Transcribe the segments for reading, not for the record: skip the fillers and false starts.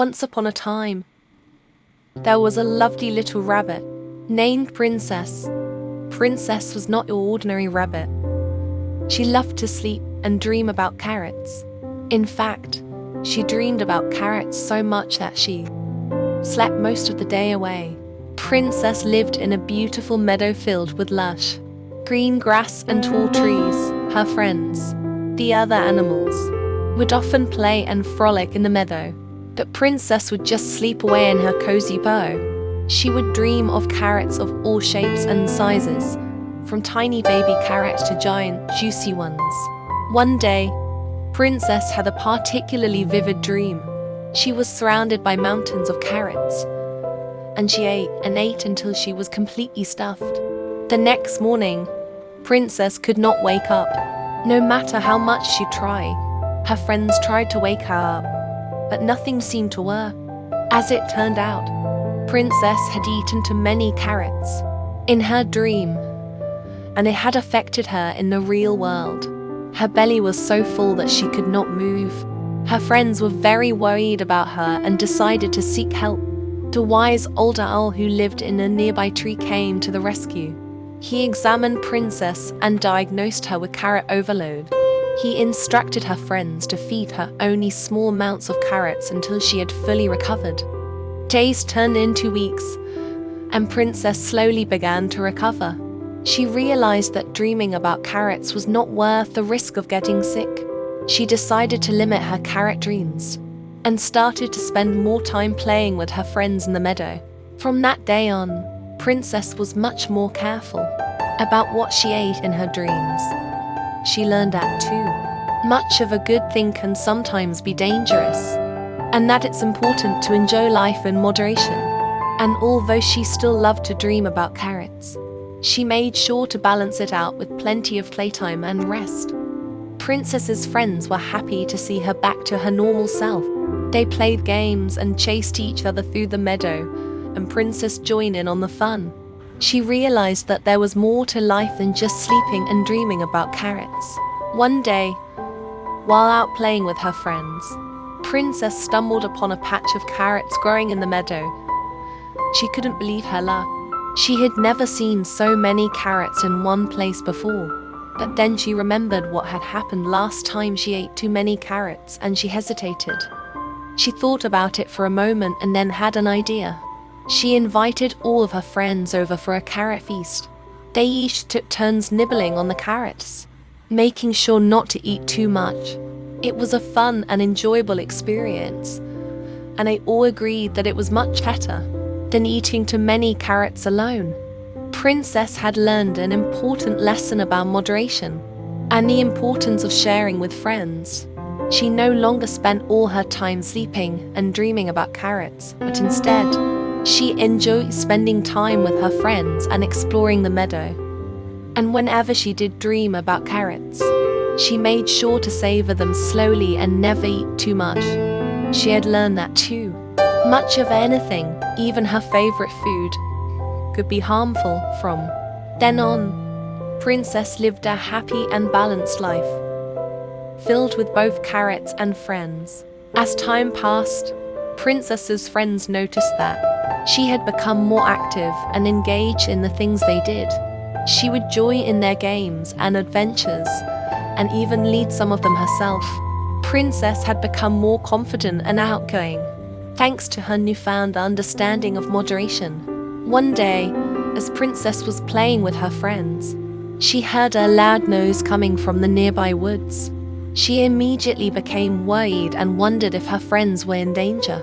Once upon a time, there was a lovely little rabbit named Princess. Princess was not your ordinary rabbit. She loved to sleep and dream about carrots. In fact, she dreamed about carrots so much that she slept most of the day away. Princess lived in a beautiful meadow filled with lush green grass and tall trees. Her friends, the other animals, would often play and frolic in the meadow, but Princess would just sleep away in her cozy burrow. She would dream of carrots of all shapes and sizes, from tiny baby carrots to giant, juicy ones. One day, Princess had a particularly vivid dream. She was surrounded by mountains of carrots, and she ate and ate until she was completely stuffed. The next morning, Princess could not wake up. No matter how much she tried, her friends tried to wake her up, but nothing seemed to work. As it turned out, Princess had eaten too many carrots in her dream, and it had affected her in the real world. Her belly was so full that she could not move. Her friends were very worried about her and decided to seek help. The wise older owl who lived in a nearby tree came to the rescue. He examined Princess and diagnosed her with carrot overload. He instructed her friends to feed her only small amounts of carrots until she had fully recovered. Days turned into weeks, and Princess slowly began to recover. She realized that dreaming about carrots was not worth the risk of getting sick. She decided to limit her carrot dreams and started to spend more time playing with her friends in the meadow. From that day on, Princess was much more careful about what she ate in her dreams. She learned that too, much of a good thing can sometimes be dangerous, and that it's important to enjoy life in moderation. And although she still loved to dream about carrots, she made sure to balance it out with plenty of playtime and rest. Princess's friends were happy to see her back to her normal self. They played games and chased each other through the meadow, and Princess joined in on the fun. She realized that there was more to life than just sleeping and dreaming about carrots. One day, while out playing with her friends, Princess stumbled upon a patch of carrots growing in the meadow. She couldn't believe her luck. She had never seen so many carrots in one place before. But then she remembered what had happened last time she ate too many carrots, and she hesitated. She thought about it for a moment and then had an idea. She invited all of her friends over for a carrot feast. They each took turns nibbling on the carrots, making sure not to eat too much. It was a fun and enjoyable experience, and they all agreed that it was much better than eating too many carrots alone. Princess had learned an important lesson about moderation and the importance of sharing with friends. She no longer spent all her time sleeping and dreaming about carrots, but instead, she enjoyed spending time with her friends and exploring the meadow. And whenever she did dream about carrots, she made sure to savor them slowly and never eat too much. She had learned that too much of anything, even her favorite food, could be harmful. From then on, Princess lived a happy and balanced life, filled with both carrots and friends. As time passed, Princess's friends noticed that she had become more active and engaged in the things they did. She would join in their games and adventures, and even lead some of them herself. Princess had become more confident and outgoing, thanks to her newfound understanding of moderation. One day, as Princess was playing with her friends, she heard a loud noise coming from the nearby woods. She immediately became worried and wondered if her friends were in danger.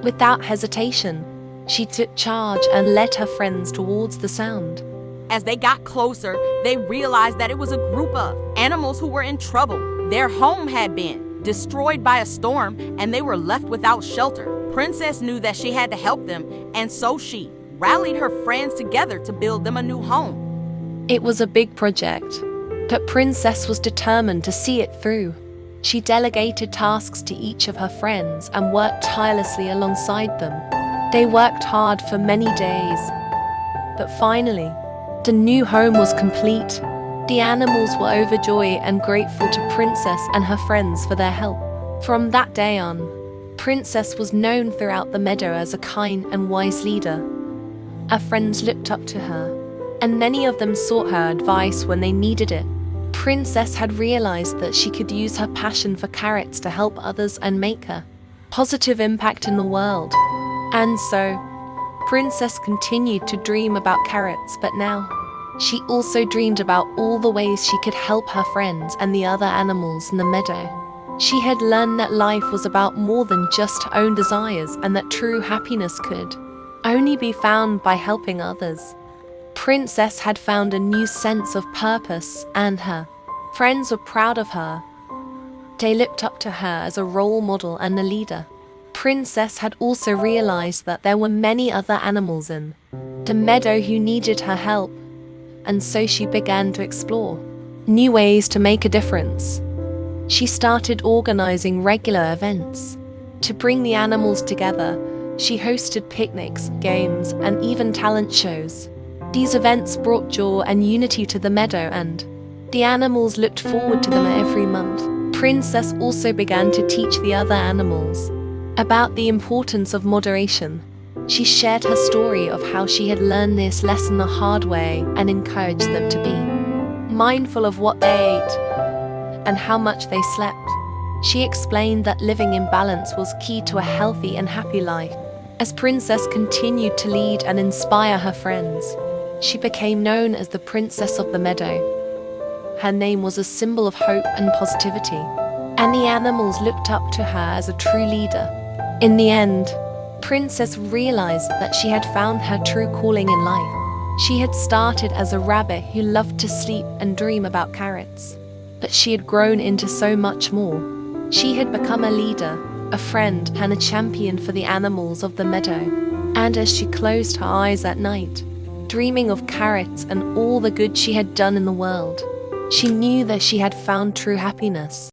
Without hesitation, she took charge and led her friends towards the sound. As they got closer, they realized that it was a group of animals who were in trouble. Their home had been destroyed by a storm, and they were left without shelter. Princess knew that she had to help them, and so she rallied her friends together to build them a new home. It was a big project, but Princess was determined to see it through. She delegated tasks to each of her friends and worked tirelessly alongside them. They worked hard for many days, but finally, the new home was complete. The animals were overjoyed and grateful to Princess and her friends for their help. From that day on, Princess was known throughout the meadow as a kind and wise leader. Her friends looked up to her, and many of them sought her advice when they needed it. Princess had realized that she could use her passion for carrots to help others and make a positive impact in the world. And so, Princess continued to dream about carrots, but now, she also dreamed about all the ways she could help her friends and the other animals in the meadow. She had learned that life was about more than just her own desires and that true happiness could only be found by helping others. Princess had found a new sense of purpose, and her friends were proud of her. They looked up to her as a role model and a leader. Princess had also realized that there were many other animals in the meadow who needed her help, and so she began to explore new ways to make a difference. She started organizing regular events to bring the animals together. She hosted picnics, games, and even talent shows. These events brought joy and unity to the meadow, and the animals looked forward to them every month. Princess also began to teach the other animals about the importance of moderation. She shared her story of how she had learned this lesson the hard way and encouraged them to be mindful of what they ate and how much they slept. She explained that living in balance was key to a healthy and happy life. As Princess continued to lead and inspire her friends, she became known as the Princess of the Meadow. Her name was a symbol of hope and positivity, and the animals looked up to her as a true leader. In the end, Princess realized that she had found her true calling in life. She had started as a rabbit who loved to sleep and dream about carrots, but she had grown into so much more. She had become a leader, a friend, and a champion for the animals of the meadow. And as she closed her eyes at night, dreaming of carrots and all the good she had done in the world, she knew that she had found true happiness.